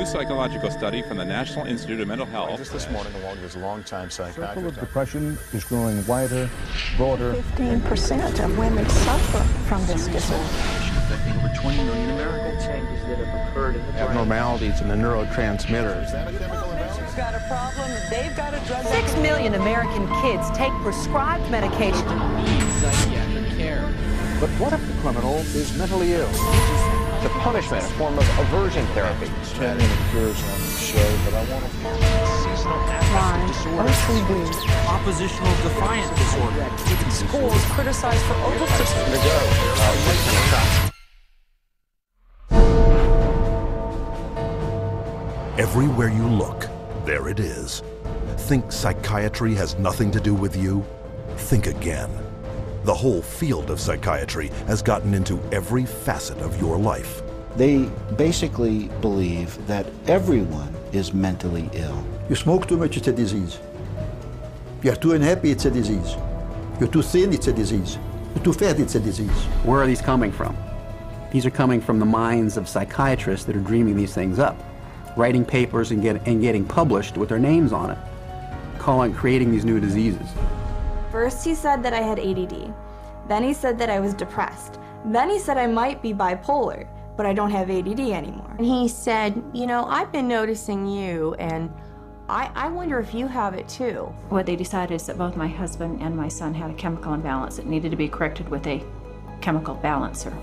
new psychological study from the National Institute of Mental Health. Just this morning, along with his longtime psychiatrist. The circle of depression is growing wider, broader. 15% of women suffer from this disorder. Affecting over 20 million Americans. Changes that have occurred in the brain. Abnormalities in the neurotransmitters. Is that a chemical imbalance? Who's got a problem? They've got a drug. 6 million American kids take prescribed medication. Need psychiatric care. But what if the criminal is mentally ill? The punishment, a form of aversion therapy. 10 minute cures on the show, but I want to... Seasonal affective disorder. Oppositional defiant disorder. Even Schools criticized for over-prescription. Everywhere you look, there it is. Think psychiatry has nothing to do with you? Think again. The whole field of psychiatry has gotten into every facet of your life. They basically believe that everyone is mentally ill. You smoke too much, it's a disease. You're too unhappy, it's a disease. You're too thin, it's a disease. You're too fat, it's a disease. Where are these coming from? These are coming from the minds of psychiatrists that are dreaming these things up, writing papers and getting published with their names on it, creating these new diseases. First he said that I had ADD. Then he said that I was depressed. Then he said I might be bipolar, but I don't have ADD anymore. And he said, you know, I've been noticing you, and I wonder if you have it too. What they decided is that both my husband and my son had a chemical imbalance that needed to be corrected with a chemical balancer.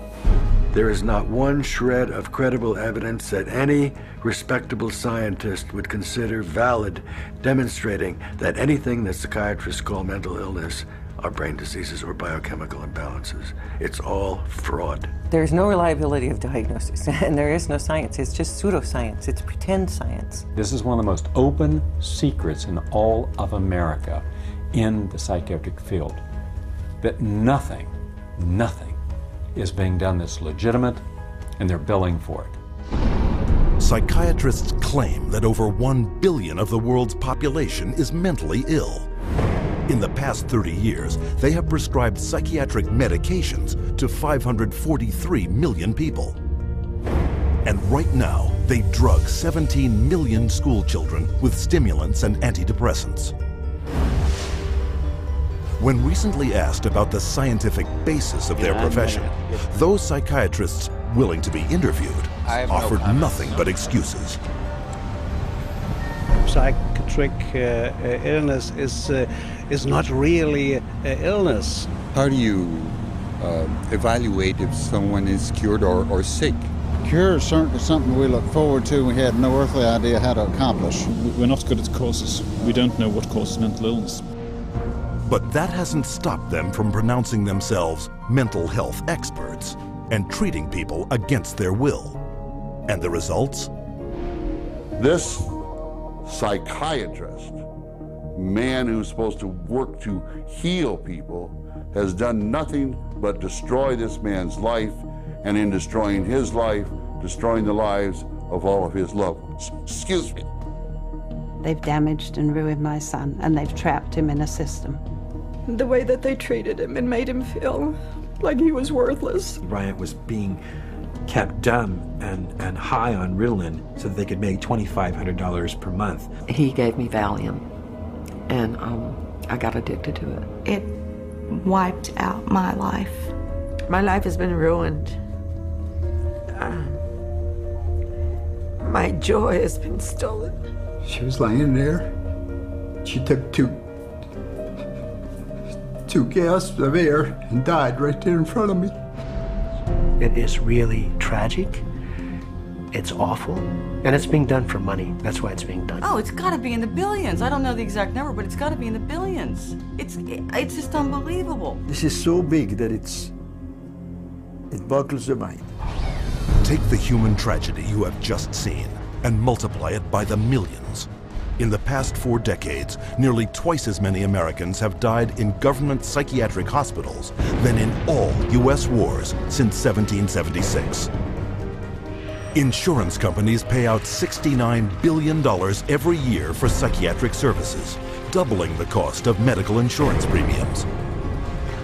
There is not one shred of credible evidence that any respectable scientist would consider valid, demonstrating that anything that psychiatrists call mental illness are brain diseases or biochemical imbalances. It's all fraud. There's no reliability of diagnosis, and there is no science. It's just pseudoscience. It's pretend science. This is one of the most open secrets in all of America in the psychiatric field, that nothing is being done that's legitimate, and they're billing for it. Psychiatrists claim that over 1 billion of the world's population is mentally ill. In the past 30 years, they have prescribed psychiatric medications to 543 million people. And right now, they drug 17 million school children with stimulants and antidepressants. When recently asked about the scientific basis of their profession, those psychiatrists willing to be interviewed offered nothing but excuses. Psychiatric illness is not really illness. How do you evaluate if someone is cured or sick? Cure is certainly something we look forward to. We had no earthly idea how to accomplish. We're not good at causes. We don't know what causes mental illness. But that hasn't stopped them from pronouncing themselves mental health experts and treating people against their will. And the results? This psychiatrist, man who's supposed to work to heal people, has done nothing but destroy this man's life, and in destroying his life, destroying the lives of all of his loved ones. Excuse me. They've damaged and ruined my son, and they've trapped him in a system. The way that they treated him and made him feel like he was worthless. Bryant was being kept dumb and high on Ritalin so that they could make $2,500 per month. He gave me Valium, and I got addicted to it. It wiped out my life. My life has been ruined. My joy has been stolen. She was laying there. She took two gasps of air and died right there in front of me. It is really tragic. It's awful. And it's being done for money. That's why it's being done. Oh, it's got to be in the billions. I don't know the exact number, but it's got to be in the billions. It's just unbelievable. This is so big that it boggles the mind. Take the human tragedy you have just seen and multiply it by the millions. In the past 4 decades, nearly twice as many Americans have died in government psychiatric hospitals than in all U.S. wars since 1776. Insurance companies pay out $69 billion every year for psychiatric services, doubling the cost of medical insurance premiums.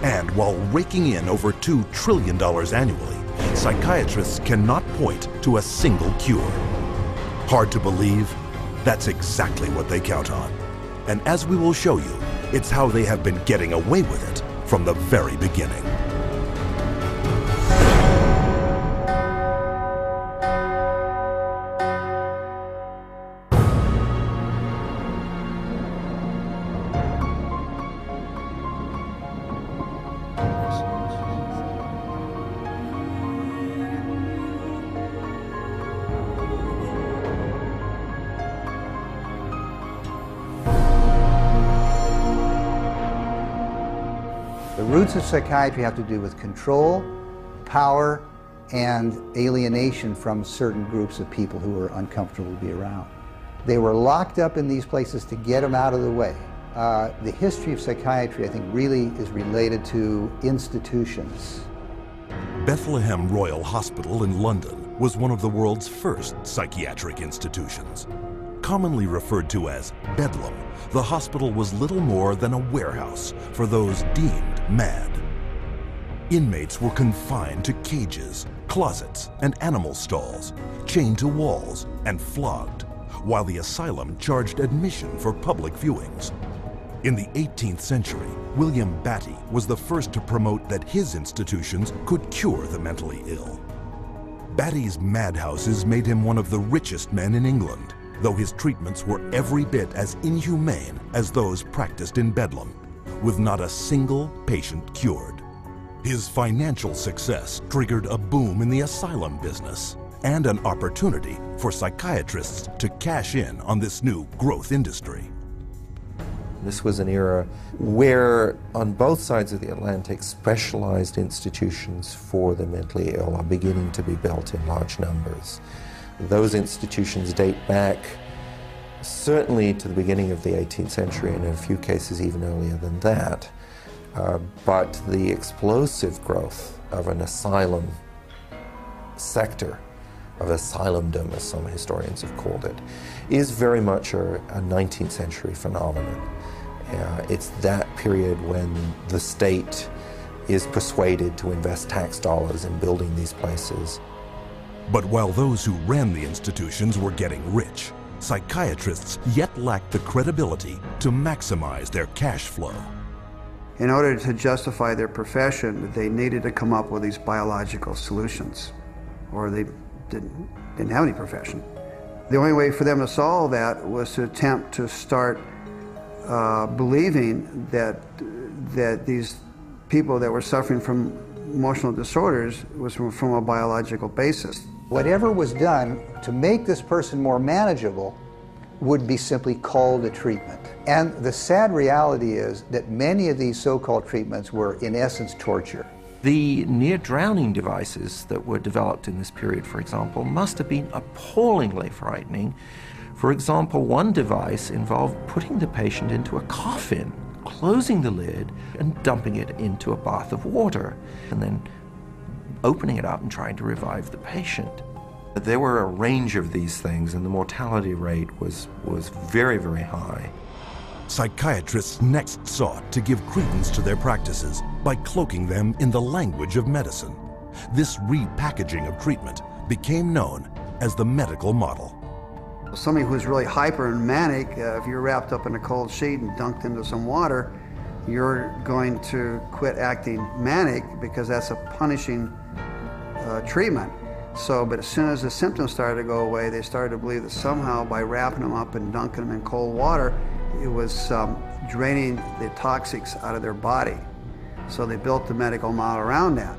And while raking in over $2 trillion annually, psychiatrists cannot point to a single cure. Hard to believe? That's exactly what they count on. And as we will show you, it's how they have been getting away with it from the very beginning. The roots of psychiatry have to do with control, power, and alienation from certain groups of people who were uncomfortable to be around. They were locked up in these places to get them out of the way. The history of psychiatry, I think, really is related to institutions. Bethlehem Royal Hospital in London was one of the world's first psychiatric institutions. Commonly referred to as Bedlam, the hospital was little more than a warehouse for those deemed mad. Inmates were confined to cages, closets, and animal stalls, chained to walls and flogged, while the asylum charged admission for public viewings. In the 18th century, William Batty was the first to promote that his institutions could cure the mentally ill. Batty's madhouses made him one of the richest men in England, though his treatments were every bit as inhumane as those practiced in Bedlam, with not a single patient cured. His financial success triggered a boom in the asylum business and an opportunity for psychiatrists to cash in on this new growth industry. This was an era where, on both sides of the Atlantic, specialized institutions for the mentally ill are beginning to be built in large numbers. Those institutions date back certainly to the beginning of the 18th century, and in a few cases even earlier than that. But the explosive growth of an asylum sector, of asylumdom, as some historians have called it, is very much a 19th century phenomenon. It's that period when the state is persuaded to invest tax dollars in building these places. But while those who ran the institutions were getting rich, psychiatrists yet lacked the credibility to maximize their cash flow. In order to justify their profession, they needed to come up with these biological solutions, or they didn't have any profession. The only way for them to solve that was to attempt to start believing that these people that were suffering from emotional disorders was from a biological basis. Whatever was done to make this person more manageable would be simply called a treatment. And the sad reality is that many of these so-called treatments were, in essence, torture. The near-drowning devices that were developed in this period, for example, must have been appallingly frightening. For example, one device involved putting the patient into a coffin, closing the lid, and dumping it into a bath of water, and then opening it up and trying to revive the patient. There were a range of these things, and the mortality rate was very, very high. Psychiatrists next sought to give credence to their practices by cloaking them in the language of medicine. This repackaging of treatment became known as the medical model. Somebody who's really hyper and manic, if you're wrapped up in a cold sheet and dunked into some water, you're going to quit acting manic because that's a punishing treatment. But as soon as the symptoms started to go away, they started to believe that somehow by wrapping them up and dunking them in cold water, it was draining the toxics out of their body. So they built the medical model around that.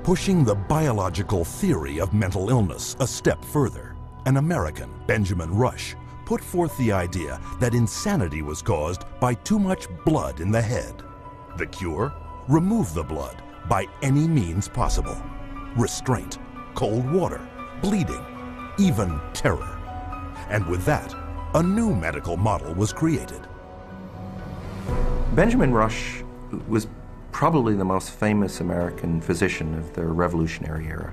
Pushing the biological theory of mental illness a step further, an American, Benjamin Rush, put forth the idea that insanity was caused by too much blood in the head. The cure? Remove the blood by any means possible. Restraint, cold water, bleeding, even terror. And with that, a new medical model was created. Benjamin Rush was probably the most famous American physician of the Revolutionary era.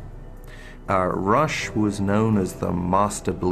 Rush was known as the master believer.